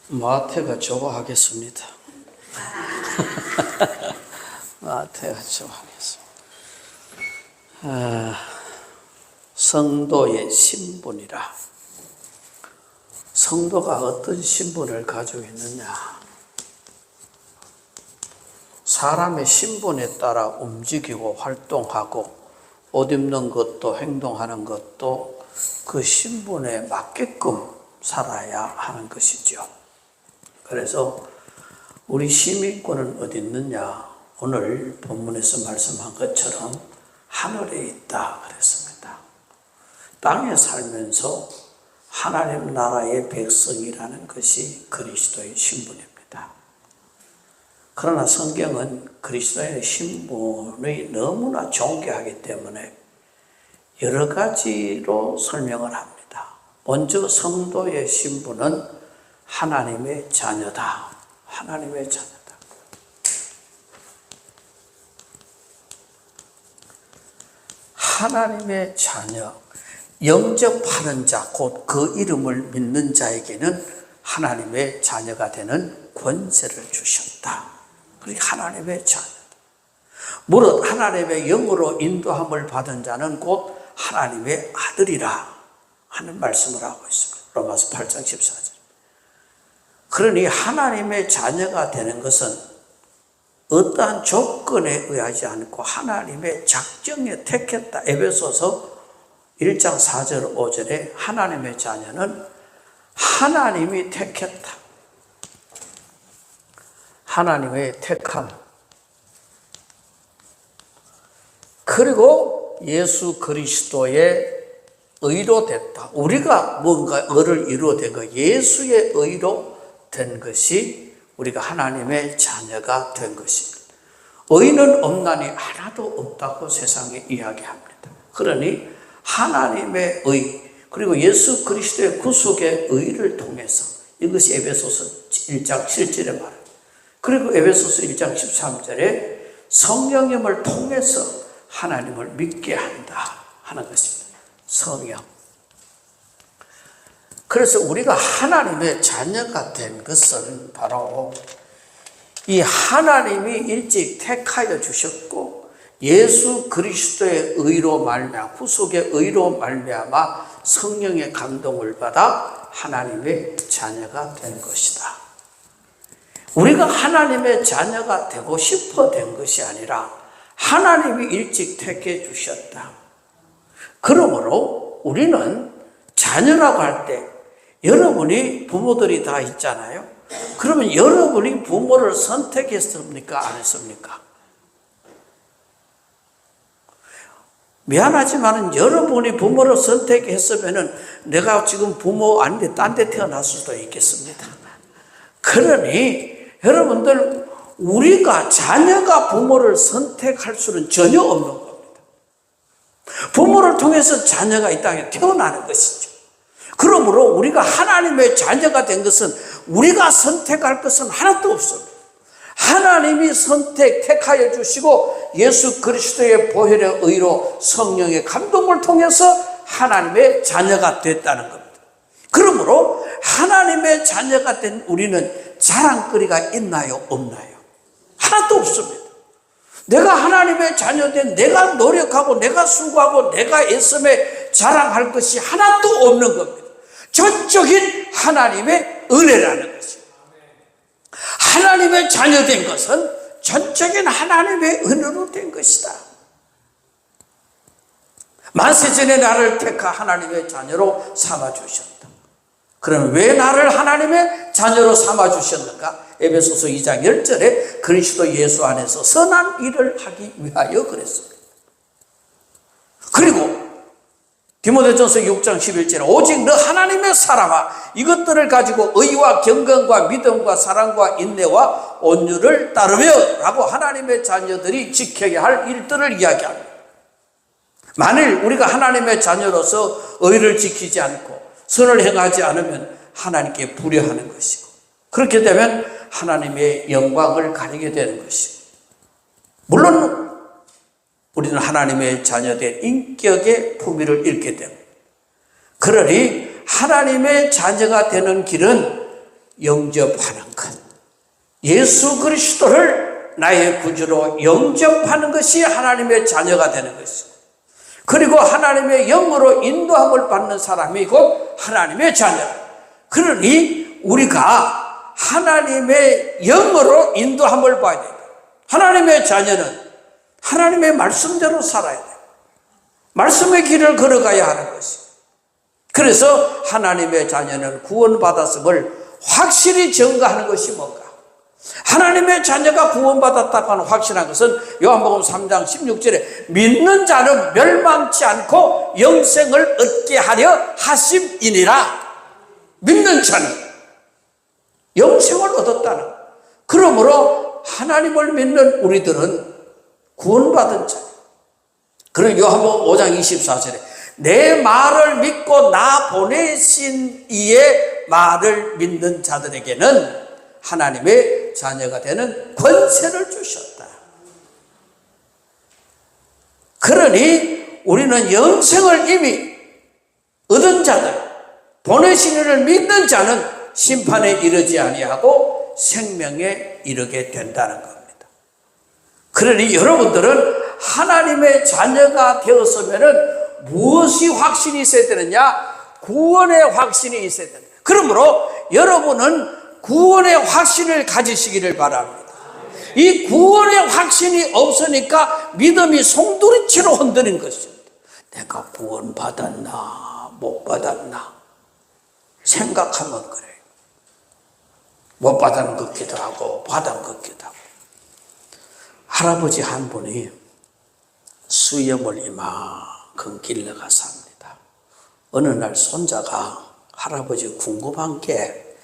마태가 좋아하겠습니다. 마태가 좋아하겠습니다. 성도의 신분이라. 성도가 어떤 신분을 가지고 있느냐? 사람의 신분에 따라 움직이고 활동하고 옷 입는 것도 행동하는 것도 그 신분에 맞게끔 살아야 하는 것이죠. 그래서 우리 시민권은 어디 있느냐? 오늘 본문에서 말씀한 것처럼 하늘에 있다 그랬습니다. 땅에 살면서 하나님 나라의 백성이라는 것이 그리스도의 신분입니다. 그러나 성경은 그리스도의 신분이 너무나 존귀하기 때문에 여러 가지로 설명을 합니다. 먼저 성도의 신분은 하나님의 자녀다. 하나님의 자녀다. 하나님의 자녀, 영접하는 자, 곧 그 이름을 믿는 자에게는 하나님의 자녀가 되는 권세를 주셨다. 그게 하나님의 자녀. 무릇 하나님의 영으로 인도함을 받은 자는 곧 하나님의 아들이라 하는 말씀을 하고 있습니다. 로마서 8장 14절. 그러니 하나님의 자녀가 되는 것은 어떠한 조건에 의하지 않고 하나님의 작정에 택했다. 에베소서 1장 4절 5절에 하나님의 자녀는 하나님이 택했다. 하나님의 택함. 그리고 예수 그리스도의 의로 됐다. 우리가 뭔가 의를 이루어된 거, 예수의 의로 된 것이 우리가 하나님의 자녀가 된 것입니다. 의는 없나니 하나도 없다고 세상에 이야기합니다. 그러니 하나님의 의, 그리고 예수 그리스도의 구속의 의를 통해서, 이것이 에베소서 1장 7절에 말합니다. 그리고 에베소서 1장 13절에 성령님을 통해서 하나님을 믿게 한다 하는 것입니다. 성령. 그래서 우리가 하나님의 자녀가 된 것은 바로 이 하나님이 일찍 택하여 주셨고 예수 그리스도의 의로 말미암아, 구속의 의로 말미암아 성령의 감동을 받아 하나님의 자녀가 된 것이다. 우리가 하나님의 자녀가 되고 싶어 된 것이 아니라 하나님이 일찍 택해 주셨다. 그러므로 우리는 자녀라고 할 때, 여러분이 부모들이 다 있잖아요. 그러면 여러분이 부모를 선택했습니까? 안 했습니까? 미안하지만 여러분이 부모를 선택했으면 내가 지금 부모 아닌데 딴 데 태어났을 수도 있겠습니다. 그러니 여러분들, 우리가 자녀가 부모를 선택할 수는 전혀 없는 겁니다. 부모를 통해서 자녀가 이 땅에 태어나는 것이죠. 그러므로 우리가 하나님의 자녀가 된 것은 우리가 선택할 것은 하나도 없습니다. 하나님이 택하여 주시고 예수 그리스도의 보혈의 의로 성령의 감동을 통해서 하나님의 자녀가 됐다는 겁니다. 그러므로 하나님의 자녀가 된 우리는 자랑거리가 있나요? 없나요? 하나도 없습니다. 내가 하나님의 자녀된, 내가 노력하고 내가 수고하고 내가 애쓰며 자랑할 것이 하나도 없는 겁니다. 전적인 하나님의 은혜라는 것입니다. 하나님의 자녀된 것은 전적인 하나님의 은혜로 된 것이다. 만세전에 나를 택하 하나님의 자녀로 삼아주셨다. 그럼 왜 나를 하나님의 자녀로 삼아주셨는가? 에베소서 2장 10절에 그리스도 예수 안에서 선한 일을 하기 위하여 그랬습니다. 그리고 디모데전서 6장 11절에 오직 너 하나님의 사람아 이것들을 가지고 의와 경건과 믿음과 사랑과 인내와 온유를 따르며 라고 하나님의 자녀들이 지켜야 할 일들을 이야기합니다. 만일 우리가 하나님의 자녀로서 의를 지키지 않고 선을 행하지 않으면 하나님께 불효하는 것이고, 그렇게 되면 하나님의 영광을 가리게 되는 것이고, 물론 우리는 하나님의 자녀된 인격의 품위를 잃게 됩니다. 그러니 하나님의 자녀가 되는 길은 영접하는 것. 예수 그리스도를 나의 구주로 영접하는 것이 하나님의 자녀가 되는 것입니다. 그리고 하나님의 영으로 인도함을 받는 사람이 곧 하나님의 자녀. 그러니 우리가 하나님의 영으로 인도함을 받아야 됩니다. 하나님의 자녀는 하나님의 말씀대로 살아야 돼요. 말씀의 길을 걸어가야 하는 것입니다. 그래서 하나님의 자녀는 구원받았음을 확실히 증거하는 것이 뭔가? 하나님의 자녀가 구원받았다고 하는 확실한 것은 요한복음 3장 16절에 믿는 자는 멸망치 않고 영생을 얻게 하려 하심이니라. 믿는 자는 영생을 얻었다는. 그러므로 하나님을 믿는 우리들은 구원받은 자. 그리고 요한복음 5장 24절에 내 말을 믿고 나 보내신 이의 말을 믿는 자들에게는 하나님의 자녀가 되는 권세를 주셨다. 그러니 우리는 영생을 이미 얻은 자들, 보내신 이를 믿는 자는 심판에 이르지 아니하고 생명에 이르게 된다는 겁니다. 그러니 여러분들은 하나님의 자녀가 되었으면은 무엇이 확신이 있어야 되느냐? 구원의 확신이 있어야 된다. 그러므로 여러분은 구원의 확신을 가지시기를 바랍니다. 이 구원의 확신이 없으니까 믿음이 송두리째로 흔들린 것입니다. 내가 구원받았나 못 받았나 생각하면 그래요. 못 받은 것 같기도 하고 받은 것 같기도 하고. 할아버지 한 분이 수염을 이만큼 길러가 삽니다. 어느 날 손자가 할아버지 궁금한 게,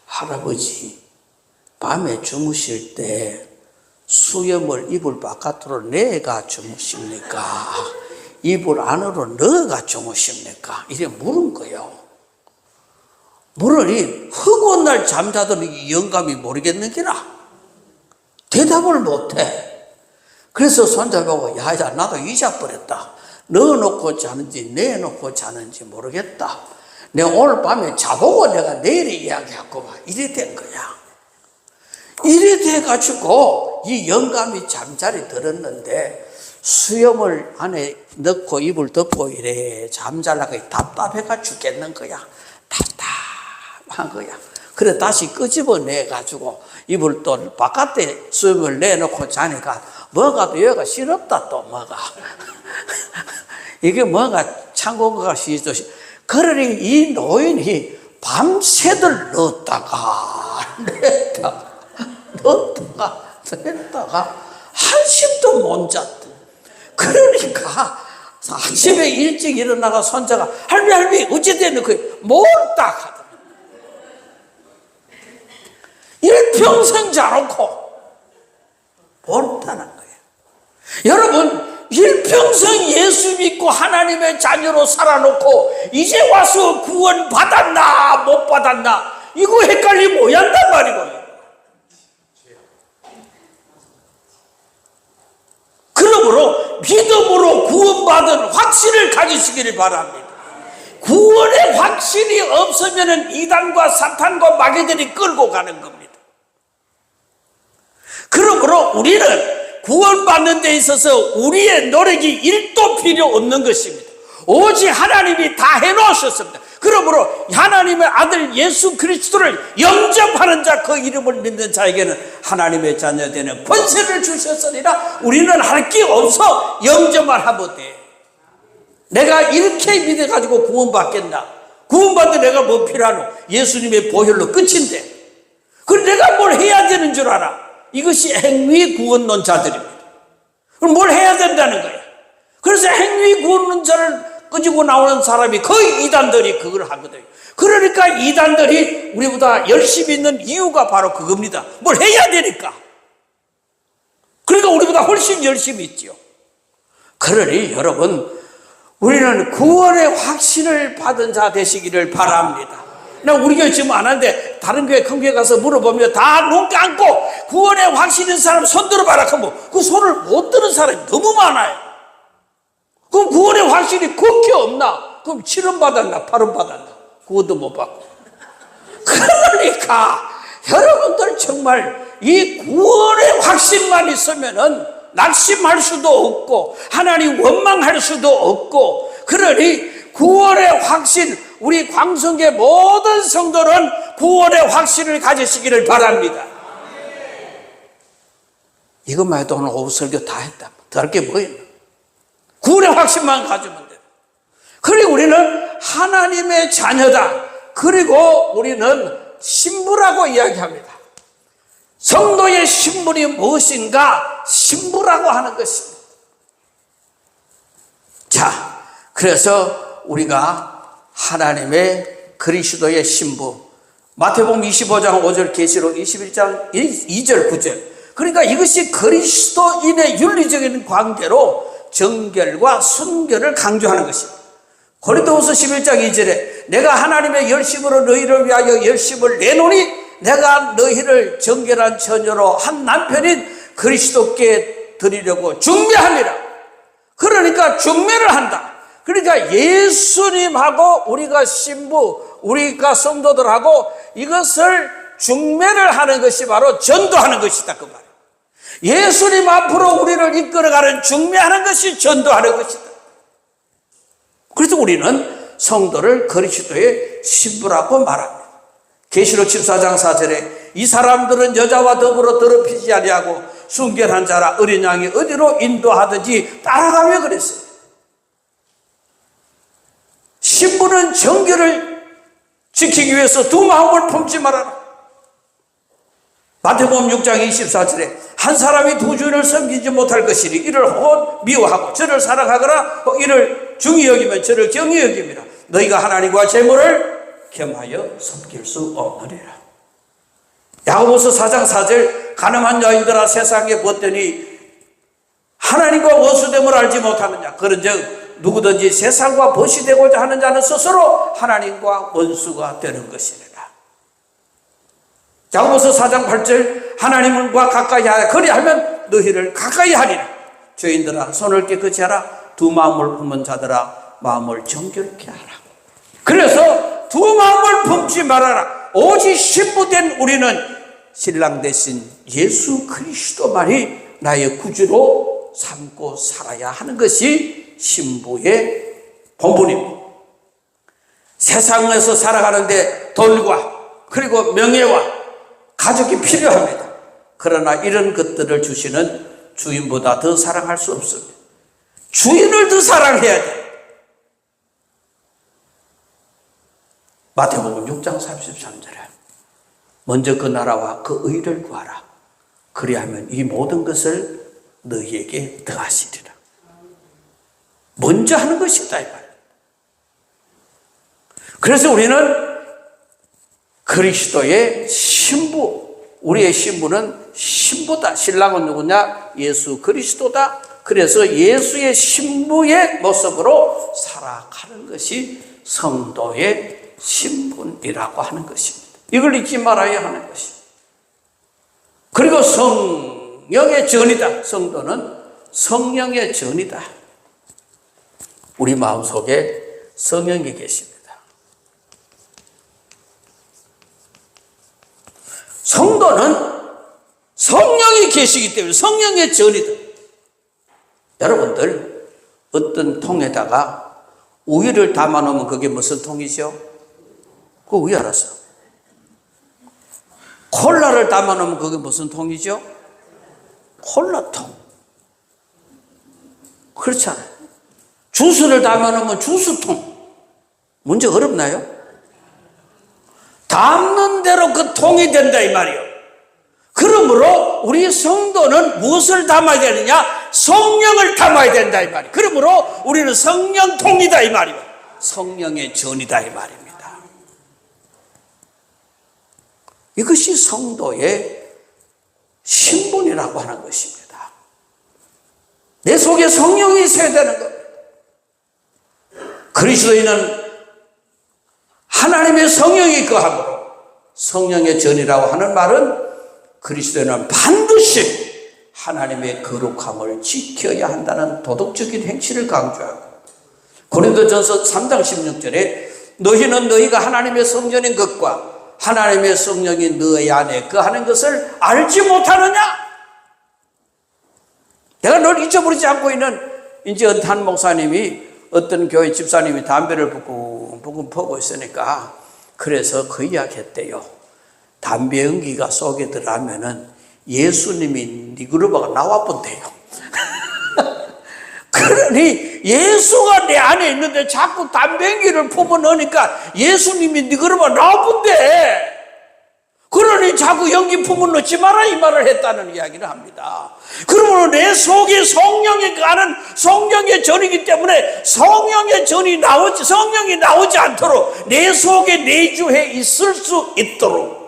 할아버지 밤에 주무실 때 수염을 이불 바깥으로 내가 주무십니까? 이불 안으로 넣어가 주무십니까? 이래 물은 거예요. 물으니 허구한 날 잠자더니 영감이 모르겠는 게나 대답을 못해. 그래서 손자보고 야 나도 잊어버렸다. 넣어놓고 자는지 내놓고 자는지 모르겠다. 내가 오늘 밤에 자보고 내가 내일 이야기하고 이래 된 거야. 이래 돼가지고 이 영감이 잠자리 들었는데 수염을 안에 넣고 이불 덮고 이래 잠자려고 답답해가 죽겠는 거야. 답답한 거야. 그래 다시 끄집어내가지고 이불 또 바깥에 수염을 내놓고 자니까 뭐가 또 여기가 시럽다 또 뭐가. 이게 뭔가 창고가 시듯이. 그러니 이 노인이 밤새들 넣었다가 한숨도 못 잤다. 그러니까 아침에 일찍 일어나가 손자가 할미 어찌 됐는 거야? 몰딱 하더라. 일평생 자놓고 몰다는 거예요. 여러분 일평생 예수 믿고 하나님의 자녀로 살아놓고 이제 와서 구원 받았나 못 받았나 이거 헷갈리면 오ян단 말이고요. 그러므로 믿음으로 구원받은 확신을 가지시기를 바랍니다. 구원의 확신이 없으면 이단과 사탄과 마귀들이 끌고 가는 겁니다. 그러므로 우리는 구원받는 데 있어서 우리의 노력이 1도 필요 없는 것입니다. 오직 하나님이 다 해놓으셨습니다. 그러므로 하나님의 아들 예수 그리스도를 영접하는 자, 그 이름을 믿는 자에게는 하나님의 자녀 되는 권세를 주셨으니라. 우리는 할 게 없어 영접만 하면 돼. 내가 이렇게 믿어가지고 구원받겠나? 구원받는 내가 뭐 필요하노? 예수님의 보혈로 끝인데 그럼 내가 뭘 해야 되는 줄 알아? 이것이 행위 구원론자들입니다. 그럼 뭘 해야 된다는 거야? 그래서 행위 구원론자를 끄지고 나오는 사람이 거의 이단들이 그걸 하거든요. 그러니까 이단들이 우리보다 열심히 있는 이유가 바로 그겁니다. 뭘 해야 되니까. 그러니까 우리보다 훨씬 열심히 있지요. 그러니 여러분 우리는 구원의 확신을 받은 자 되시기를 바랍니다. 나 우리 교회 지금 안 하는데 다른 교회 큰 교회 가서 물어보면 다 눈 감고 구원의 확신 있는 사람 손 들어봐라 하면 그 손을 못 드는 사람이 너무 많아요. 그럼 구원의 확신이 그렇게 없나? 그럼 7원 받았나 8원 받았나? 그것도 못 받고. 그러니까 여러분들 정말 이 구원의 확신만 있으면은 낙심할 수도 없고 하나님 원망할 수도 없고, 그러니 구원의 확신, 우리 광성계 모든 성도는 구원의 확신을 가지시기를 바랍니다. 이것만 해도 오늘 오후 설교 다 했다. 더 할 게 뭐 있나? 구원의 확신만 가지면 돼. 그리고 우리는 하나님의 자녀다. 그리고 우리는 신부라고 이야기합니다. 성도의 신분이 무엇인가? 신부라고 하는 것입니다. 자, 그래서 우리가 하나님의 그리스도의 신부, 마태복음 25장 5절, 계시록 21장 2절 9절, 그러니까 이것이 그리스도인의 윤리적인 관계로 정결과 순결을 강조하는 것입니다. 고린도후서 11장 2절에 내가 하나님의 열심으로 너희를 위하여 열심을 내노니 내가 너희를 정결한 처녀로 한 남편인 그리스도께 드리려고 중매합니다. 그러니까 중매를 한다. 그러니까 예수님하고 우리가 신부, 우리가 성도들하고 이것을 중매를 하는 것이 바로 전도하는 것이다, 그 말이에요. 예수님 앞으로 우리를 이끌어가는 중매하는 것이 전도하는 것이다. 그래서 우리는 성도를 그리스도의 신부라고 말합니다. 계시록 14장 4절에 이 사람들은 여자와 더불어 더럽히지 아니하고 순결한 자라 어린 양이 어디로 인도하든지 따라가며 그랬어요. 신부는 정결을 지키기 위해서 두 마음을 품지 말아라. 마태복음 6장 24절에 한 사람이 두 주인을 섬기지 못할 것이니 이를 혹 미워하고 저를 사랑하거나 이를 중히 여기면 저를 경히 여깁니다. 너희가 하나님과 재물을 겸하여 섬길 수 없느니라. 야고보서 4장 4절 가늠한 여인들아 세상에 벗더니 하나님과 원수됨을 알지 못하느냐. 그런즉 누구든지 세상과 벗이 되고자 하는 자는 스스로 하나님과 원수가 되는 것이니라. 야고보서 4장 8절 하나님과 가까이 하라. 그리하면 너희를 가까이 하리라. 죄인들아 손을 깨끗이 하라. 두 마음을 품은 자들아 마음을 정결케 하라. 그래서 두 마음을 품지 말아라. 오직 신부된 우리는 신랑 대신 예수 그리스도만이 나의 구주로 삼고 살아야 하는 것이 신부의 본분입니다. 세상에서 살아가는데 돈과 그리고 명예와 가족이 필요합니다. 그러나 이런 것들을 주시는 주인보다 더 사랑할 수 없습니다. 주인을 더 사랑해야 돼. 마태복음 6장 33절에 먼저 그 나라와 그 의를 구하라. 그리하면 이 모든 것을 너희에게 더하시리라. 먼저 하는 것이다 이 말이에요. 그래서 우리는 그리스도의 신부, 우리의 신부는 신부다. 신랑은 누구냐? 예수 그리스도다. 그래서 예수의 신부의 모습으로 살아가는 것이 성도의 신분이라고 하는 것입니다. 이걸 잊지 말아야 하는 것입니다. 그리고 성령의 전이다. 성도는 성령의 전이다. 우리 마음속에 성령이 계십니다. 성도는 성령이 계시기 때문에 성령의 전이다. 여러분들 어떤 통에다가 우유를 담아 놓으면 그게 무슨 통이죠? 그거 우유 알았어. 콜라를 담아 놓으면 그게 무슨 통이죠? 콜라통. 그렇잖아요. 주스를 담아 놓으면 주스통. 문제 어렵나요? 담는 대로 그 통이 된다 이 말이에요. 그러므로 우리 성도는 무엇을 담아야 되느냐? 성령을 담아야 된다 이 말이에요. 그러므로 우리는 성령통이다 이 말이에요. 성령의 전이다 이 말입니다. 이것이 성도의 신분이라고 하는 것입니다. 내 속에 성령이 있어야 되는 겁니다. 그리스도인은 하나님의 성령이 거함으로 성령의 전이라고 하는 말은 그리스도인은 반드시 하나님의 거룩함을 지켜야 한다는 도덕적인 행실을 강조하고, 고린도전서 3장 16절에 너희는 너희가 하나님의 성전인 것과 하나님의 성령이 너희 안에 거하는 것을 알지 못하느냐? 내가 늘 잊어버리지 않고 있는 이제 한 목사님이 어떤 교회 집사님이 담배를 부금 퍼고 있으니까 그래서 그 이야기 했대요. 담배 연기가 속에 들어가면은 예수님이 네 그룹하고 나와본대요. 그러니 예수가 내 안에 있는데 자꾸 담배 연기를 품어 넣으니까 예수님이 네 그룹하고 나와본대. 그러니 자꾸 연기 품어 넣지 마라 이 말을 했다는 이야기를 합니다. 그러므로 내 속에 성령이 가는 성령의 전이기 때문에 성령의 전이 성령이 나오지 않도록 내 속에 내주해 있을 수 있도록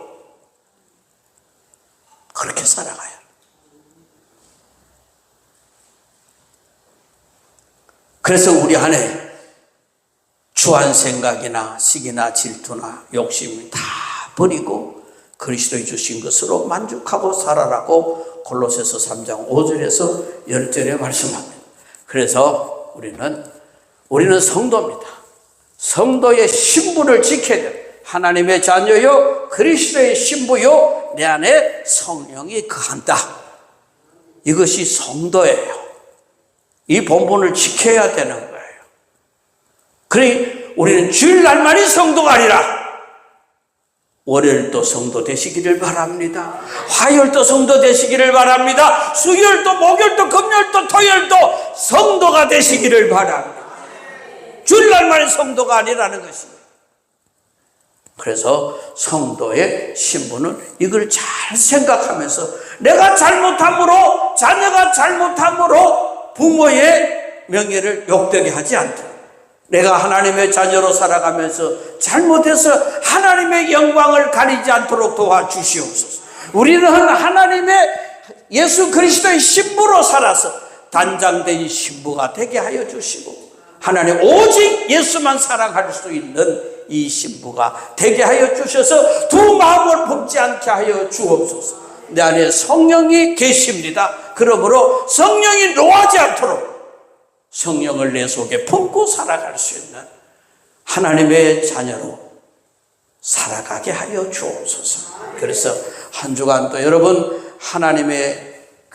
그렇게 살아가요. 그래서 우리 안에 추한 생각이나 시기나 질투나 욕심을 다 버리고 그리스도의 주신 것으로 만족하고 살아라고 골로새서 3장 5절에서 10절에 말씀합니다. 그래서 우리는 성도입니다. 성도의 신분을 지켜야 돼요. 하나님의 자녀요 그리스도의 신부요 내 안에 성령이 거한다. 이것이 성도예요. 이 본분을 지켜야 되는 거예요. 그러니 우리는 주일날만이 성도가 아니라 월요일도 성도 되시기를 바랍니다. 화요일도 성도 되시기를 바랍니다. 수요일도 목요일도 금요일도 토요일도 성도가 되시기를 바랍니다. 주일날만이 성도가 아니라는 것입니다. 그래서 성도의 신분은 이걸 잘 생각하면서 내가 잘못함으로 자녀가 잘못함으로 부모의 명예를 욕되게 하지 않도록 내가 하나님의 자녀로 살아가면서 잘못해서 하나님의 영광을 가리지 않도록 도와주시옵소서. 우리는 하나님의 예수 그리스도의 신부로 살아서 단장된 신부가 되게 하여 주시고 하나님 오직 예수만 사랑할 수 있는 이 신부가 되게 하여 주셔서 두 마음을 품지 않게 하여 주옵소서. 내 안에 성령이 계십니다. 그러므로 성령이 노하지 않도록 성령을 내 속에 품고 살아갈 수 있는 하나님의 자녀로 살아가게 하여 주옵소서. 그래서 한 주간도 여러분 하나님의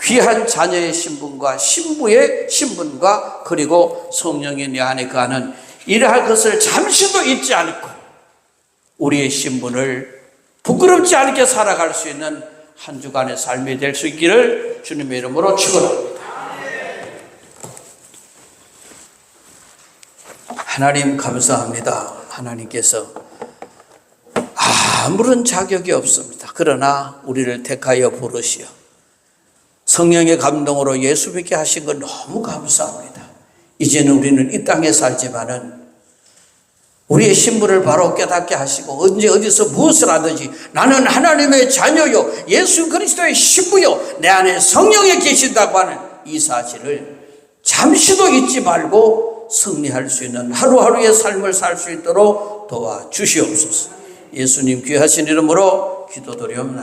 귀한 자녀의 신분과 신부의 신분과 그리고 성령이 내 안에 거하는 이러할 것을 잠시도 잊지 않고 우리의 신분을 부끄럽지 않게 살아갈 수 있는 한 주간의 삶이 될 수 있기를 주님의 이름으로 축원합니다. 하나님 감사합니다. 하나님께서 아무런 자격이 없습니다. 그러나 우리를 택하여 부르시어 성령의 감동으로 예수 믿게 하신 건 너무 감사합니다. 이제는 우리는 이 땅에 살지만은 우리의 신분을 바로 깨닫게 하시고 언제 어디서 무엇을 하든지 나는 하나님의 자녀요 예수 그리스도의 신부요 내 안에 성령이 계신다고 하는 이 사실을 잠시도 잊지 말고 승리할 수 있는 하루하루의 삶을 살 수 있도록 도와주시옵소서. 예수님 귀하신 이름으로 기도드리옵나이다.